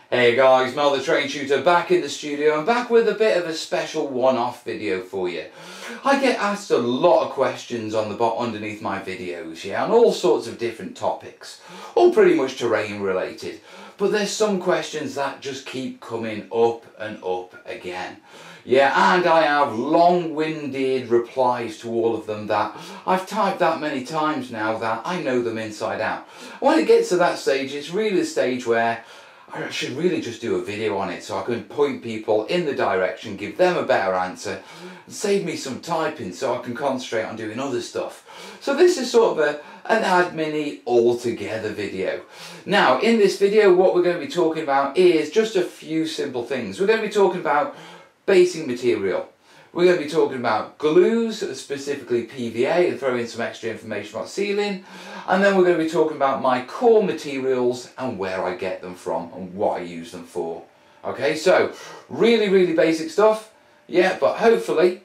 Hey guys, Mel the Train Shooter back in the studio and back with a bit of a special one-off video for you. I get asked a lot of questions on the underneath my videos, yeah, on all sorts of different topics, all pretty much terrain related. But there's some questions that just keep coming up and up again. Yeah, and I have long-winded replies to all of them that I've typed that many times now that I know them inside out. When it gets to that stage, it's really the stage where I should really just do a video on it so I can point people in the direction, give them a better answer, and save me some typing so I can concentrate on doing other stuff. So this is sort of an admin-y all-together video. Now, in this video, what we're going to be talking about is just a few simple things. We're going to be talking about basing material. We're going to be talking about glues, specifically PVA, and throw in some extra information about sealing. And then we're going to be talking about my core materials and where I get them from and what I use them for. Okay, so really basic stuff. Yeah, but hopefully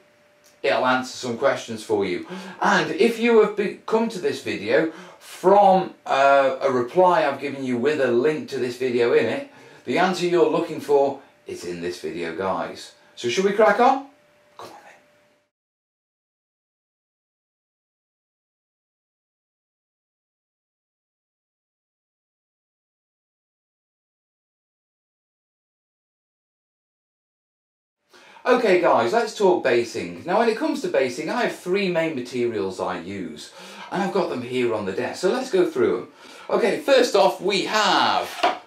it'll answer some questions for you. And if you have come to this video from a reply I've given you with a link to this video in it, the answer you're looking for is in this video, guys. So should we crack on? Come on then. Okay guys, let's talk basing. Now when it comes to basing, I have three main materials I use, and I've got them here on the desk, so let's go through them. Okay, first off we have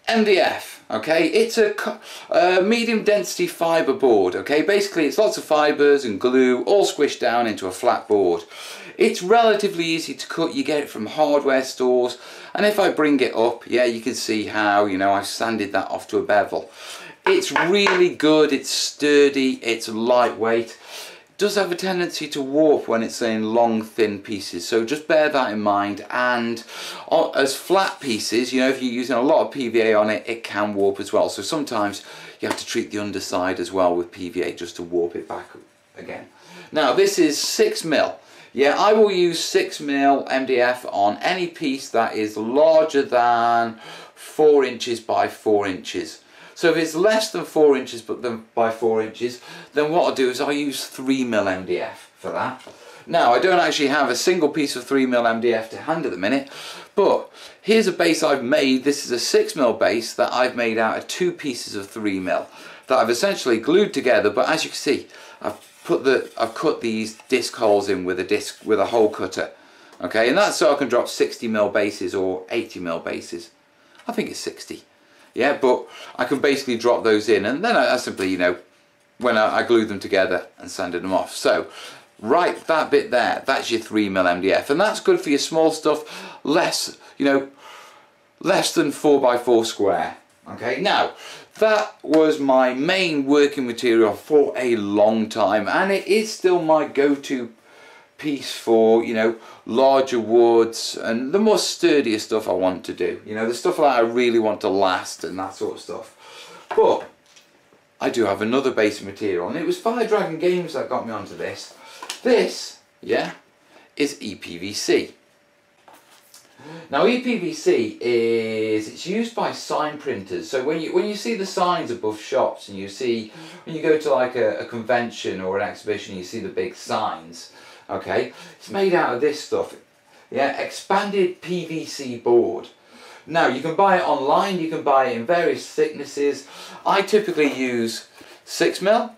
MDF. Okay, it's a medium density fibre board. Okay, basically it's lots of fibres and glue all squished down into a flat board. It's relatively easy to cut. You get it from hardware stores, and if I bring it up, yeah, you can see how, you know, I've sanded that off to a bevel. It's really good, it's sturdy, it's lightweight. It does have a tendency to warp when it's in long thin pieces, so just bear that in mind. And as flat pieces, you know, if you're using a lot of PVA on it, it can warp as well, so sometimes you have to treat the underside as well with PVA just to warp it back again. Now this is 6mm. Yeah, I will use 6mm MDF on any piece that is larger than 4 inches by 4 inches. So if it's less than 4 inches by 4 inches, then what I'll do is I'll use 3mm MDF for that. Now I don't actually have a single piece of 3mm MDF to hand at the minute, but here's a base I've made. This is a 6mm base that I've made out of 2 pieces of 3mm that I've essentially glued together. But as you can see, I've cut these disc holes in with a hole cutter. Okay, and that's so I can drop 60mm bases or 80mm bases. I think it's 60. Yeah, but I can basically drop those in, and then I simply, you know, when I glue them together and sanded them off. So, right, that bit there, that's your 3mm MDF, and that's good for your small stuff, less, you know, less than 4x4 square. Okay, now, that was my main working material for a long time, and it is still my go-to piece for, you know, larger woods and the more sturdier stuff I want to do, you know, the stuff that I really want to last and that sort of stuff. But I do have another basic material, and it was Fire Dragon Games that got me onto this. This, yeah, is EPVC. Now EPVC it's used by sign printers. So when you see the signs above shops, and you see when you go to like a convention or an exhibition, you see the big signs. Okay, it's made out of this stuff, yeah, expanded PVC board. Now you can buy it online, you can buy it in various thicknesses. I typically use 6mm,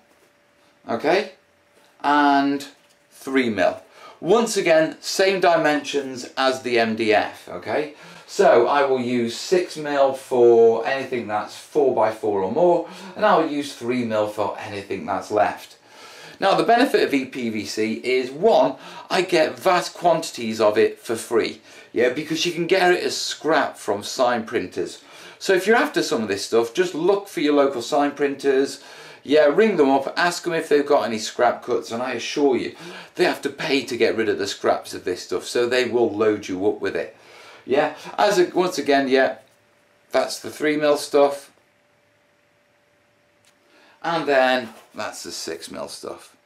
okay, and 3mm. Once again, same dimensions as the MDF, okay. So I will use 6mm for anything that's 4x4 or more, and I will use 3mm for anything that's left. Now the benefit of EPVC is, one, I get vast quantities of it for free, yeah, because you can get it as scrap from sign printers. So if you're after some of this stuff, just look for your local sign printers, yeah, ring them up, ask them if they've got any scrap cuts, and I assure you, they have to pay to get rid of the scraps of this stuff, so they will load you up with it. Yeah, once again, yeah, that's the 3mm stuff. And then that's the 6mm stuff.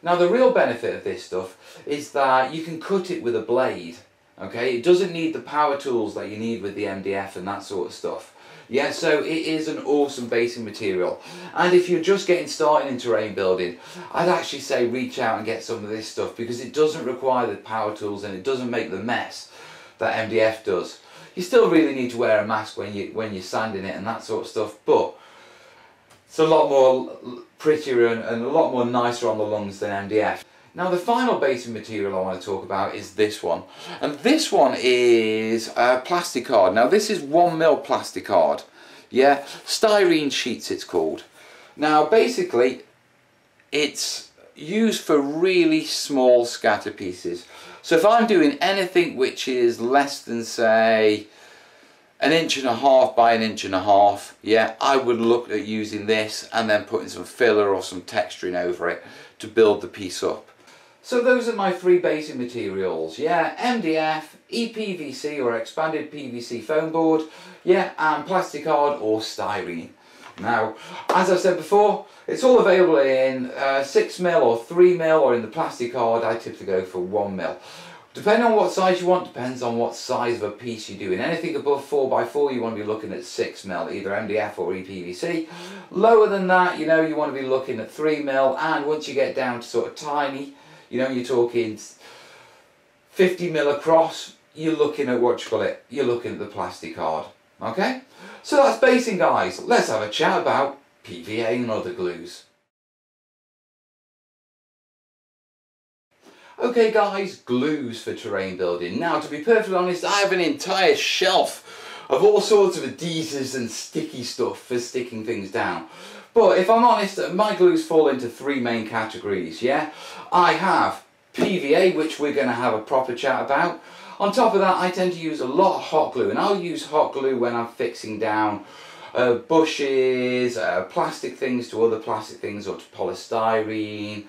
Now the real benefit of this stuff is that you can cut it with a blade. Okay, it doesn't need the power tools that you need with the MDF and that sort of stuff. Yeah, so it is an awesome basing material. And if you're just getting started in terrain building, I'd actually say reach out and get some of this stuff, because it doesn't require the power tools and it doesn't make the mess that MDF does. You still really need to wear a mask when you're sanding it and that sort of stuff, but it's a lot more prettier and a lot more nicer on the lungs than MDF. Now the final basing material I want to talk about is this one, and this one is plasticard. Now this is 1mm plasticard, yeah, styrene sheets it's called. Now basically it's used for really small scatter pieces. So if I'm doing anything which is less than, say, 1.5 inches by 1.5 inches, yeah, I would look at using this and then putting some filler or some texturing over it to build the piece up. So those are my 3 basing materials, yeah, MDF, EPVC or expanded PVC foam board, yeah, and plasticard or styrene. Now, as I said before, it's all available in 6mm or 3mm, or in the plasticard I typically go for 1mm. Depending on what size you want, depends on what size of a piece you're doing. Anything above 4x4 you want to be looking at 6mm, either MDF or EPVC. Lower than that, you know, you want to be looking at 3mm, and once you get down to sort of tiny, you know, you're talking 50mm across, you're looking at you're looking at the plasticard. Okay? So that's basing, guys. Let's have a chat about PVA and other glues. Okay guys, glues for terrain building. Now to be perfectly honest, I have an entire shelf of all sorts of adhesives and sticky stuff for sticking things down. But if I'm honest, my glues fall into 3 main categories, yeah? I have PVA, which we're going to have a proper chat about. On top of that, I tend to use a lot of hot glue, and I'll use hot glue when I'm fixing down bushes, plastic things to other plastic things, or to polystyrene,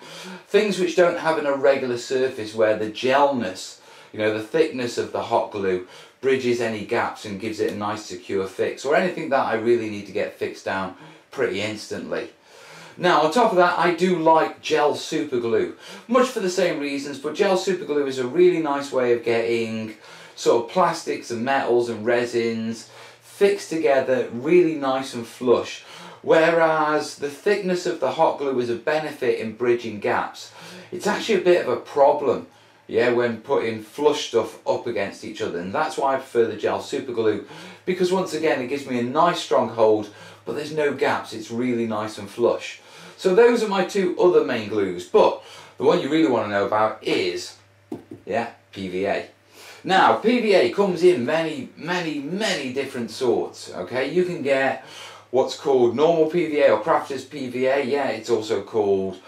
things which don't have an irregular surface where the gelness, you know, the thickness of the hot glue bridges any gaps and gives it a nice secure fix, or anything that I really need to get fixed down pretty instantly. Now on top of that, I do like gel super glue, much for the same reasons, but gel super glue is a really nice way of getting sort of plastics and metals and resins fixed together really nice and flush, whereas the thickness of the hot glue is a benefit in bridging gaps. It's actually a bit of a problem, yeah, when putting flush stuff up against each other, and that's why I prefer the gel super glue, because once again it gives me a nice strong hold, but there's no gaps, it's really nice and flush. So those are my 2 other main glues, but the one you really want to know about is, yeah, PVA. Now PVA comes in many different sorts, okay? You can get what's called normal PVA or crafter's PVA, yeah, it's also called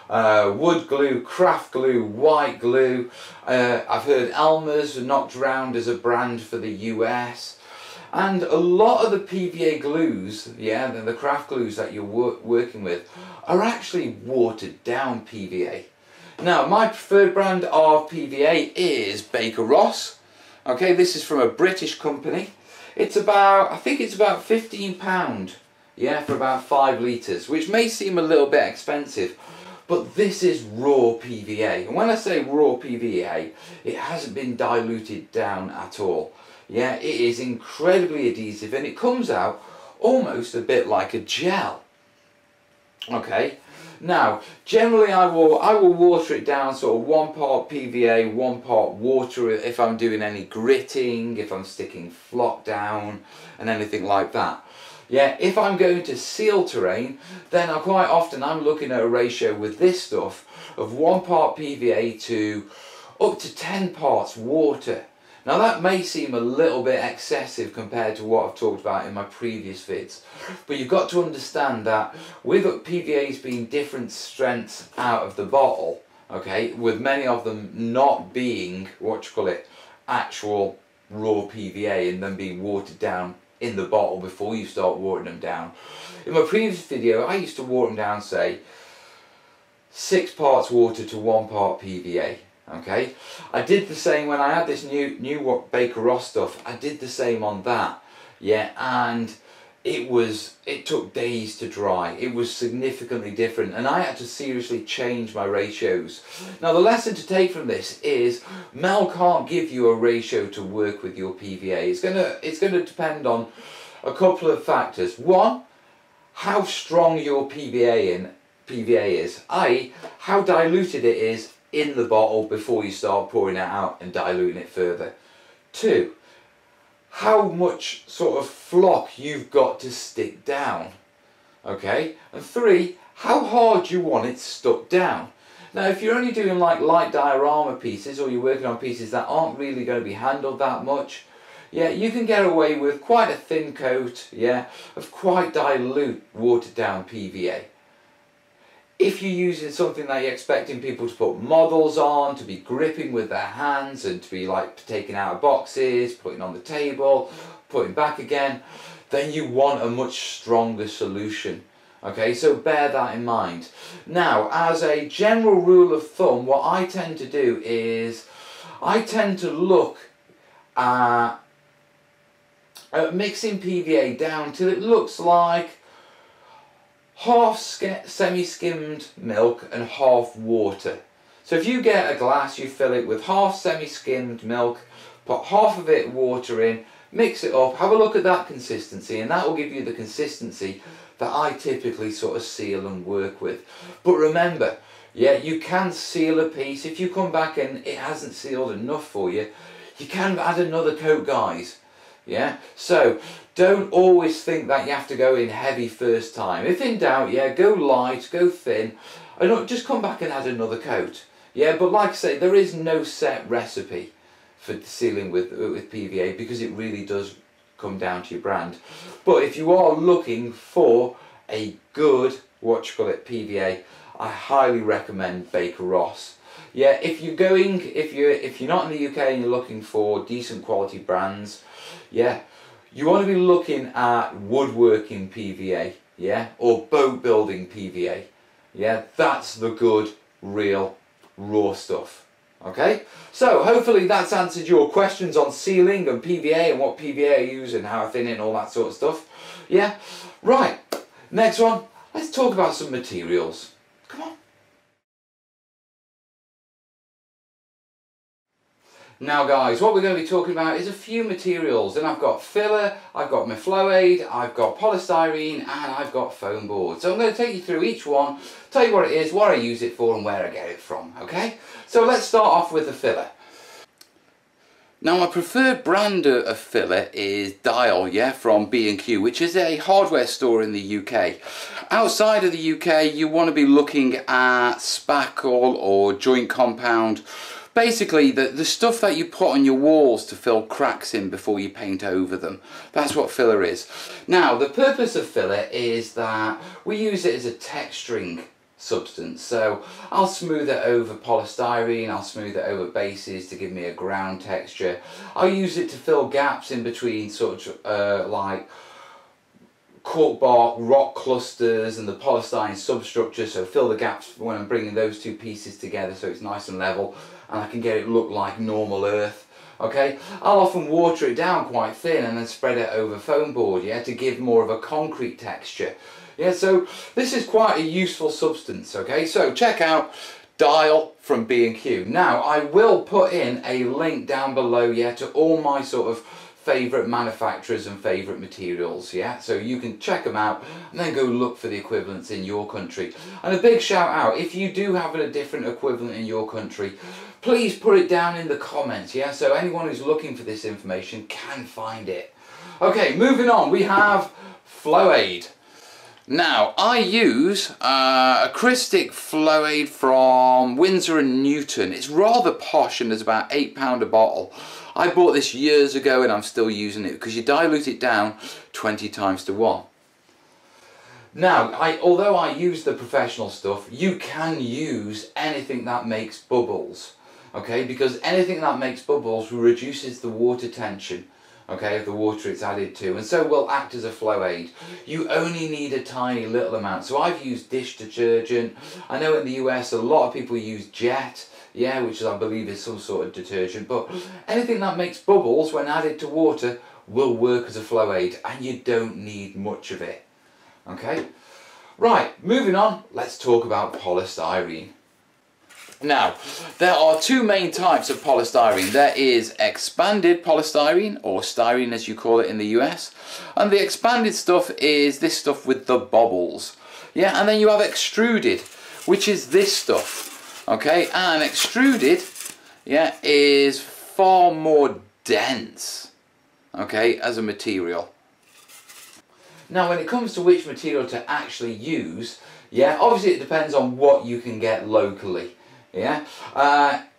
wood glue, craft glue, white glue. I've heard Elmer's knocked around as a brand for the US, and a lot of the PVA glues, yeah, the craft glues that you're working with are actually watered down PVA. Now my preferred brand of PVA is Baker Ross. Okay, this is from a British company. It's about, I think it's about £15, yeah, for about 5 litres, which may seem a little bit expensive, but this is raw PVA. And when I say raw PVA, it hasn't been diluted down at all. Yeah, it is incredibly adhesive, and it comes out almost a bit like a gel. Okay, now generally I will water it down, sort of 1 part PVA, 1 part water if I'm doing any gritting, if I'm sticking flock down and anything like that. Yeah, if I'm going to seal terrain, then quite often I'm looking at a ratio with this stuff of 1 part PVA to up to 10 parts water. Now that may seem a little bit excessive compared to what I've talked about in my previous vids, but you've got to understand that with PVAs being different strengths out of the bottle, okay, with many of them not being, actual raw PVA and then being watered down in the bottle before you start watering them down. In my previous video I used to water them down, say 6 parts water to 1 part PVA. Okay, I did the same when I had this new Baker Ross stuff. I did the same on that, yeah, and it took days to dry. It was significantly different, and I had to seriously change my ratios. Now the lesson to take from this is Mel can't give you a ratio to work with your PVA. It's gonna depend on a couple of factors. One, how strong your PVA is, i.e. how diluted it is in the bottle before you start pouring it out and diluting it further. Two, how much sort of flock you've got to stick down. Okay, and three, how hard you want it stuck down. Now if you're only doing like light diorama pieces, or you're working on pieces that aren't really going to be handled that much, yeah, you can get away with quite a thin coat, yeah, of quite dilute watered down PVA. If you're using something that you're expecting people to put models on, to be gripping with their hands and to be like taking out of boxes, putting on the table, putting back again, then you want a much stronger solution. Okay, so bear that in mind. Now, as a general rule of thumb, what I tend to do is I tend to look at mixing PVA down till it looks like half semi-skimmed milk and half water. So if you get a glass, you fill it with half semi-skimmed milk, put half of it water in, mix it up, have a look at that consistency, and that will give you the consistency that I typically sort of seal and work with. But remember, yeah, you can seal a piece. If you come back and it hasn't sealed enough for you, you can add another coat, guys. Yeah, so don't always think that you have to go in heavy first time. If in doubt, yeah, go light, go thin, and just come back and add another coat. Yeah, but like I say, there is no set recipe for sealing with PVA, because it really does come down to your brand. But if you are looking for a good, PVA, I highly recommend Baker Ross. Yeah, if you're not in the UK and you're looking for decent quality brands, yeah, you want to be looking at woodworking PVA, yeah, or boat building PVA. Yeah, that's the good, real, raw stuff. Okay, so hopefully that's answered your questions on sealing and PVA and what PVA I use and how I thin it and all that sort of stuff. Yeah, right, next one, let's talk about some materials. Come on. Now guys, what we're going to be talking about is a few materials, and I've got filler, I've got my flow aid, I've got polystyrene, and I've got foam board. So I'm going to take you through each one, tell you what it is, what I use it for and where I get it from, okay? So let's start off with the filler. Now my preferred brand of filler is Dial, yeah, from B&Q, which is a hardware store in the UK. Outside of the UK, you want to be looking at spackle or joint compound. Basically, the stuff that you put on your walls to fill cracks in before you paint over them. That's what filler is. Now, the purpose of filler is that we use it as a texturing substance. So I'll smooth it over polystyrene, I'll smooth it over bases to give me a ground texture. I'll use it to fill gaps in between sort of like cork bark, rock clusters and the polystyrene substructure, so fill the gaps when I'm bringing those two pieces together so it's nice and level and I can get it look like normal earth. Okay, I'll often water it down quite thin and then spread it over foam board, yeah, to give more of a concrete texture. Yeah, so this is quite a useful substance. Okay, so check out Dial from B&Q. Now I will put in a link down below, yeah, to all my sort of favourite manufacturers and favourite materials, yeah, so you can check them out and then go look for the equivalents in your country. And a big shout out, if you do have a different equivalent in your country, please put it down in the comments, yeah, so anyone who's looking for this information can find it. Okay, moving on, we have Flow Aid. Now, I use a Christic Flow Aid from Winsor & Newton. It's rather posh and it's about £8 a bottle. I bought this years ago and I'm still using it because you dilute it down 20 times to 1. Now, although I use the professional stuff, you can use anything that makes bubbles, okay? Because anything that makes bubbles reduces the water tension, okay, of the water it's added to, and so will act as a flow aid. You only need a tiny little amount. So I've used dish detergent. I know in the US a lot of people use Jet, yeah, which I believe is some sort of detergent, but anything that makes bubbles when added to water will work as a flow aid, and you don't need much of it. Okay, right, moving on, let's talk about polystyrene. Now, there are two main types of polystyrene. There is expanded polystyrene, or styrene as you call it in the US, and the expanded stuff is this stuff with the bobbles. Yeah, and then you have extruded, which is this stuff. Okay, and extruded, yeah, is far more dense, okay, as a material. Now, when it comes to which material to actually use, yeah, obviously it depends on what you can get locally. Yeah,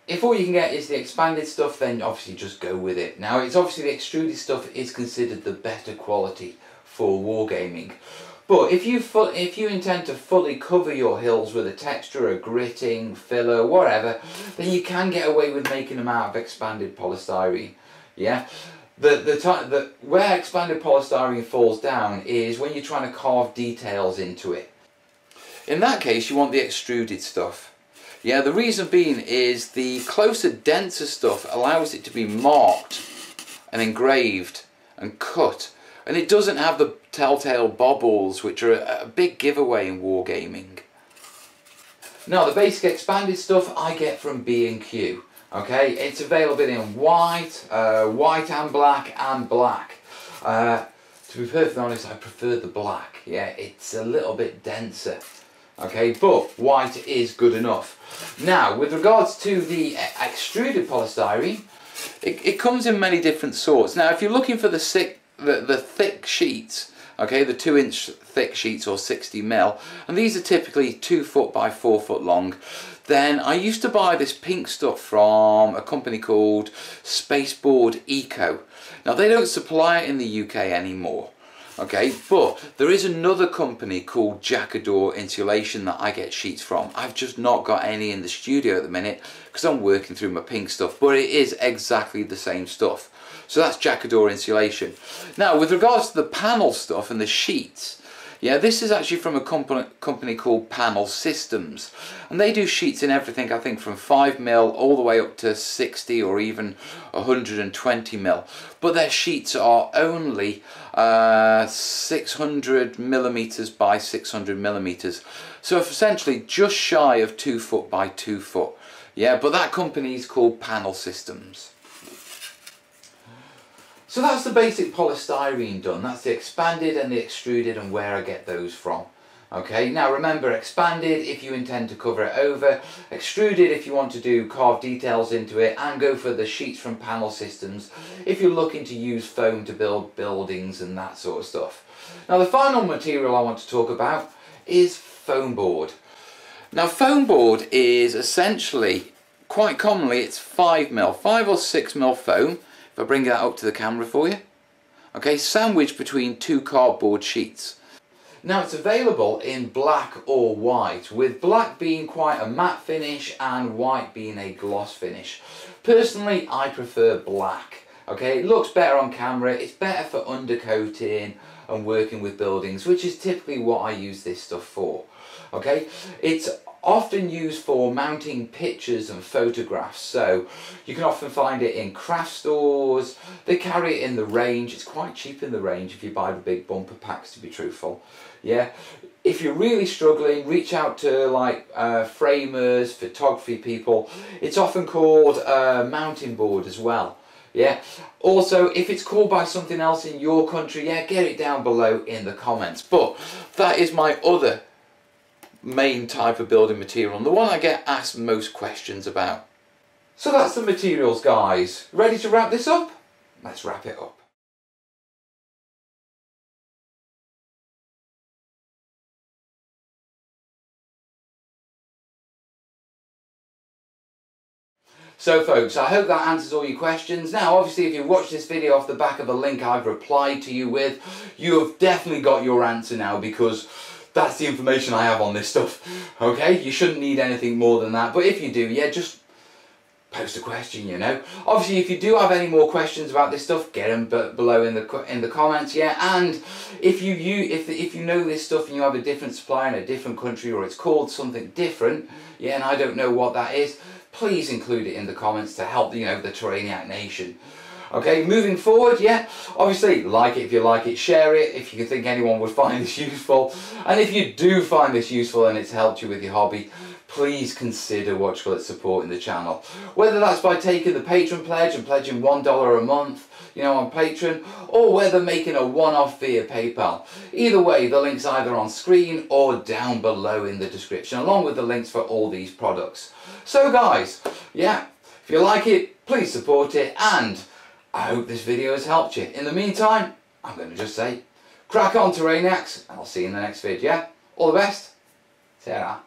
if all you can get is the expanded stuff, then obviously just go with it. Now, it's obviously the extruded stuff is considered the better quality for wargaming. But if you intend to fully cover your hills with a texture, a gritting, filler, whatever, then you can get away with making them out of expanded polystyrene. Yeah. Where expanded polystyrene falls down is when you're trying to carve details into it. In that case, you want the extruded stuff. Yeah, the reason being is the closer, denser stuff allows it to be marked and engraved and cut, and it doesn't have the telltale bobbles, which are a big giveaway in wargaming. Now, the basic expanded stuff I get from B&Q. Okay, it's available in white, white and black, and black. To be perfectly honest, I prefer the black. Yeah, it's a little bit denser. Okay, but white is good enough. Now, with regards to the extruded polystyrene, it comes in many different sorts. Now, if you're looking for the thick sheets, okay, the 2-inch thick sheets or 60mm, and these are typically 2 foot by 4 foot long, then I used to buy this pink stuff from a company called Spaceboard Eco. Now, they don't supply it in the UK anymore. Okay, but there is another company called Jacador Insulation that I get sheets from. I've just not got any in the studio at the minute because I'm working through my pink stuff, but it is exactly the same stuff. So that's Jacador Insulation. Now, with regards to the panel stuff and the sheets, yeah, this is actually from a company called Panel Systems, and they do sheets in everything, I think, from 5mm all the way up to 60 or even 120mm, but their sheets are only 600mm by 600mm, so essentially just shy of 2 foot by 2 foot. Yeah, but that company is called Panel Systems. So that's the basic polystyrene done. That's the expanded and the extruded and where I get those from. Okay, now remember, expanded if you intend to cover it over, extruded if you want to do carved details into it, and go for the sheets from Panel Systems if you're looking to use foam to build buildings and that sort of stuff. Now, the final material I want to talk about is foam board. Now, foam board is essentially, quite commonly, it's 5mm, 5 or 6mm foam. If I bring that up to the camera for you. Okay, sandwiched between 2 cardboard sheets. Now, it's available in black or white, with black being quite a matte finish and white being a gloss finish. Personally, I prefer black. Okay, it looks better on camera, it's better for undercoating and working with buildings, which is typically what I use this stuff for. Okay, it's often used for mounting pictures and photographs, so you can often find it in craft stores. They carry it in the range. It's quite cheap in the range if you buy the big bumper packs, to be truthful. Yeah, if you're really struggling, reach out to like framers, photography people. It's often called mounting board as well. Yeah, also if it's called by something else in your country, yeah, get it down below in the comments. But that is my other main type of building material, and the one I get asked most questions about. So that's the materials, guys. Ready to wrap this up? Let's wrap it up. So folks, I hope that answers all your questions. Now, obviously, if you watched this video off the back of the link I've replied to you with, you have definitely got your answer now, because that's the information I have on this stuff. Okay, you shouldn't need anything more than that, but if you do, yeah, just post a question, you know. Obviously, if you do have any more questions about this stuff, get them below in the comments, yeah. And if you know this stuff and you have a different supplier in a different country, or it's called something different, yeah, and I don't know what that is, please include it in the comments to help, you know, the Terrainiac Nation. Okay, moving forward, yeah, obviously like it if you like it, share it if you think anyone would find this useful, and if you do find this useful and it's helped you with your hobby, please consider supporting the channel. Whether that's by taking the Patreon pledge and pledging $1 a month, you know, on Patreon, or whether making a one-off via PayPal. Either way, the link's either on screen or down below in the description, along with the links for all these products. So guys, yeah, if you like it, please support it, and I hope this video has helped you. In the meantime, I'm going to just say, crack on terrainiacs, and I'll see you in the next video, yeah? All the best. Ta-ra.